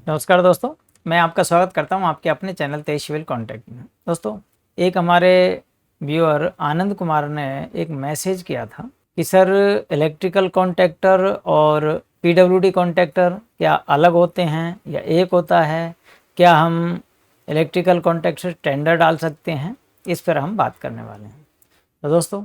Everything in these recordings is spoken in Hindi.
नमस्कार दोस्तों, मैं आपका स्वागत करता हूं आपके अपने चैनल तेज सिविल कॉन्टैक्ट में। दोस्तों, एक हमारे व्यूअर आनंद कुमार ने एक मैसेज किया था कि सर इलेक्ट्रिकल कॉन्ट्रैक्टर और पीडब्ल्यूडी कॉन्ट्रैक्टर क्या अलग होते हैं या एक होता है? क्या हम इलेक्ट्रिकल कॉन्ट्रैक्टर से टेंडर डाल सकते हैं? इस पर हम बात करने वाले हैं। तो दोस्तों,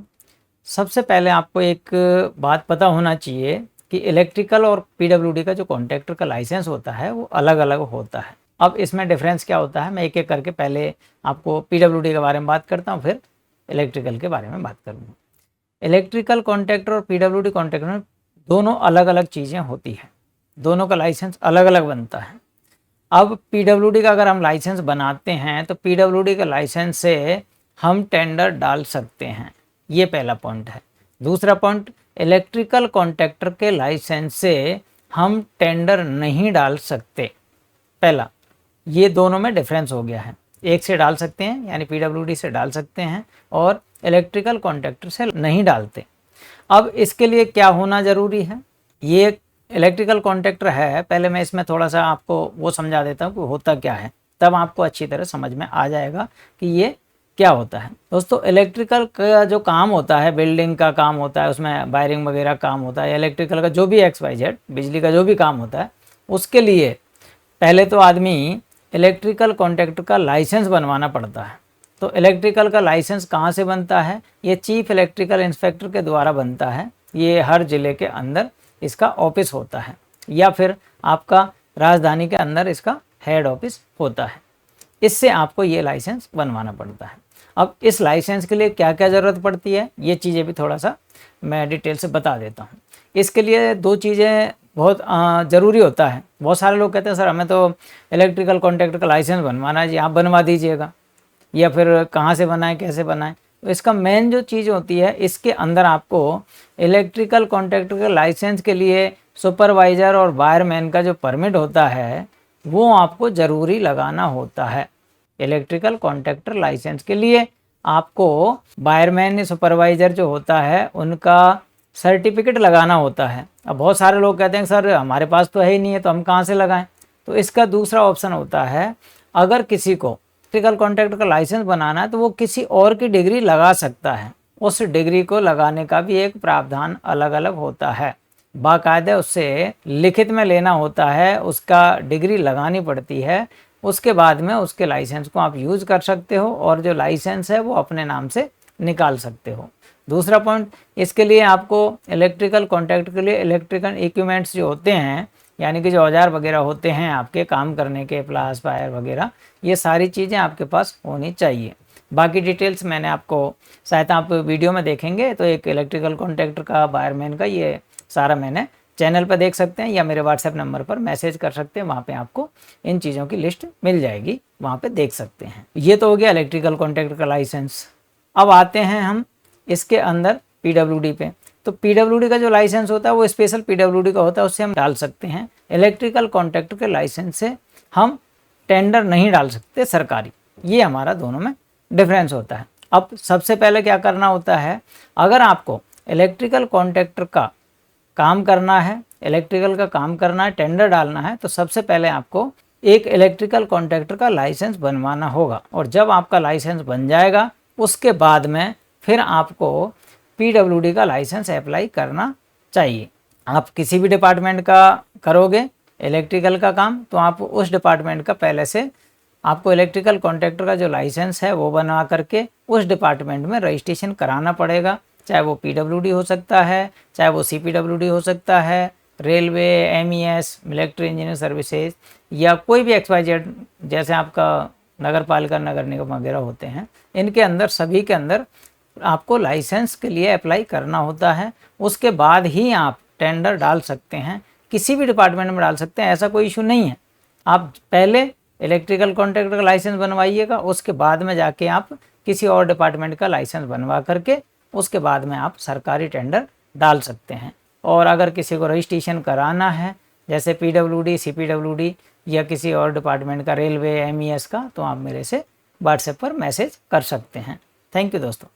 सबसे पहले आपको एक बात पता होना चाहिए कि इलेक्ट्रिकल और पीडब्ल्यूडी का जो कॉन्ट्रैक्टर का लाइसेंस होता है वो अलग अलग होता है। अब इसमें डिफरेंस क्या होता है, मैं एक एक करके पहले आपको पीडब्ल्यूडी के बारे में बात करता हूँ, फिर इलेक्ट्रिकल के बारे में बात करूँगा। इलेक्ट्रिकल कॉन्ट्रैक्टर और पीडब्ल्यूडी कॉन्ट्रैक्टर में दोनों अलग अलग चीज़ें होती हैं, दोनों का लाइसेंस अलग अलग बनता है। अब पीडब्ल्यूडी का अगर हम लाइसेंस बनाते हैं तो पीडब्ल्यूडी के लाइसेंस से हम टेंडर डाल सकते हैं, ये पहला पॉइंट है। दूसरा पॉइंट, इलेक्ट्रिकल कॉन्ट्रैक्टर के लाइसेंस से हम टेंडर नहीं डाल सकते। पहला, ये दोनों में डिफरेंस हो गया है। एक से डाल सकते हैं यानी पीडब्ल्यूडी से डाल सकते हैं और इलेक्ट्रिकल कॉन्ट्रैक्टर से नहीं डालते। अब इसके लिए क्या होना ज़रूरी है? ये इलेक्ट्रिकल कॉन्ट्रैक्टर है, पहले मैं इसमें थोड़ा सा आपको वो समझा देता हूँ कि होता क्या है, तब आपको अच्छी तरह समझ में आ जाएगा कि ये क्या होता है। दोस्तों, इलेक्ट्रिकल का जो काम होता है, बिल्डिंग का काम होता है, उसमें वायरिंग वगैरह काम होता है, इलेक्ट्रिकल का जो भी XYZ बिजली का जो भी काम होता है, उसके लिए पहले तो आदमी इलेक्ट्रिकल कॉन्ट्रैक्टर का लाइसेंस बनवाना पड़ता है। तो इलेक्ट्रिकल का लाइसेंस कहाँ से बनता है? ये चीफ इलेक्ट्रिकल इंस्पेक्टर के द्वारा बनता है। ये हर ज़िले के अंदर इसका ऑफिस होता है या फिर आपका राजधानी के अंदर इसका हेड ऑफिस होता है। इससे आपको ये लाइसेंस बनवाना पड़ता है। अब इस लाइसेंस के लिए क्या क्या ज़रूरत पड़ती है, ये चीज़ें भी थोड़ा सा मैं डिटेल से बता देता हूँ। इसके लिए दो चीज़ें बहुत ज़रूरी होता है। बहुत सारे लोग कहते हैं सर हमें तो इलेक्ट्रिकल कॉन्ट्रैक्टर का लाइसेंस बनवाना है जी, आप बनवा दीजिएगा, या फिर कहाँ से बनाएं, कैसे बनाएं। तो इसका मेन जो चीज़ होती है, इसके अंदर आपको इलेक्ट्रिकल कॉन्ट्रैक्टर के लाइसेंस के लिए सुपरवाइज़र और वायरमैन का जो परमिट होता है वो आपको ज़रूरी लगाना होता है। इलेक्ट्रिकल कॉन्ट्रैक्टर लाइसेंस के लिए आपको वायरमैन सुपरवाइज़र जो होता है उनका सर्टिफिकेट लगाना होता है। अब बहुत सारे लोग कहते हैं सर हमारे पास तो है ही नहीं है, तो हम कहाँ से लगाएं? तो इसका दूसरा ऑप्शन होता है, अगर किसी को इलेक्ट्रिकल कॉन्ट्रैक्टर का लाइसेंस बनाना है तो वो किसी और की डिग्री लगा सकता है। उस डिग्री को लगाने का भी एक प्रावधान अलग अलग होता है, बाकायदा उससे लिखित में लेना होता है, उसका डिग्री लगानी पड़ती है। उसके बाद में उसके लाइसेंस को आप यूज़ कर सकते हो और जो लाइसेंस है वो अपने नाम से निकाल सकते हो। दूसरा पॉइंट, इसके लिए आपको इलेक्ट्रिकल कॉन्ट्रैक्ट के लिए इलेक्ट्रिकल इक्विपमेंट्स जो होते हैं, यानी कि जो औजार वगैरह होते हैं आपके काम करने के, प्लास वायर वगैरह, ये सारी चीज़ें आपके पास होनी चाहिए। बाकी डिटेल्स मैंने आपको शायद आप वीडियो में देखेंगे, तो एक इलेक्ट्रिकल कॉन्ट्रैक्टर का, वायरमैन का, ये सारा मैंने चैनल पर देख सकते हैं या मेरे व्हाट्सएप नंबर पर मैसेज कर सकते हैं, वहाँ पे आपको इन चीज़ों की लिस्ट मिल जाएगी, वहाँ पे देख सकते हैं। ये तो हो गया इलेक्ट्रिकल कॉन्ट्रैक्टर का लाइसेंस। अब आते हैं हम इसके अंदर पीडब्ल्यूडी पे। तो पीडब्ल्यूडी का जो लाइसेंस होता है वो स्पेशल पीडब्ल्यूडी का होता है, उससे हम डाल सकते हैं। इलेक्ट्रिकल कॉन्ट्रैक्टर के लाइसेंस से हम टेंडर नहीं डाल सकते सरकारी। ये हमारा दोनों में डिफरेंस होता है। अब सबसे पहले क्या करना होता है, अगर आपको इलेक्ट्रिकल कॉन्ट्रैक्टर का काम करना है, इलेक्ट्रिकल का काम करना है, टेंडर डालना है, तो सबसे पहले आपको एक इलेक्ट्रिकल कॉन्ट्रैक्टर का लाइसेंस बनवाना होगा। और जब आपका लाइसेंस बन जाएगा उसके बाद में फिर आपको पीडब्ल्यूडी का लाइसेंस अप्लाई करना चाहिए। आप किसी भी डिपार्टमेंट का करोगे इलेक्ट्रिकल का काम, तो आप उस डिपार्टमेंट का पहले से आपको इलेक्ट्रिकल कॉन्ट्रैक्टर का जो लाइसेंस है वो बना करके उस डिपार्टमेंट में रजिस्ट्रेशन कराना पड़ेगा। चाहे वो पीडब्ल्यूडी हो सकता है, चाहे वो सीपीडब्ल्यूडी हो सकता है, railway, MES, military engineer services, या कोई भी XYZ, जैसे आपका नगर पालिका, नगर निगम वगैरह होते हैं, इनके अंदर सभी के अंदर आपको लाइसेंस के लिए अप्लाई करना होता है। उसके बाद ही आप टेंडर डाल सकते हैं, किसी भी डिपार्टमेंट में डाल सकते हैं, ऐसा कोई इशू नहीं है। आप पहले इलेक्ट्रिकल कॉन्ट्रैक्टर का लाइसेंस बनवाइएगा, उसके बाद में जाके आप किसी और डिपार्टमेंट का लाइसेंस बनवा करके उसके बाद में आप सरकारी टेंडर डाल सकते हैं। और अगर किसी को रजिस्ट्रेशन कराना है जैसे पीडब्ल्यूडी, सीपीडब्ल्यूडी या किसी और डिपार्टमेंट का, रेलवे, एमईएस का, तो आप मेरे से व्हाट्सएप पर मैसेज कर सकते हैं। थैंक यू दोस्तों।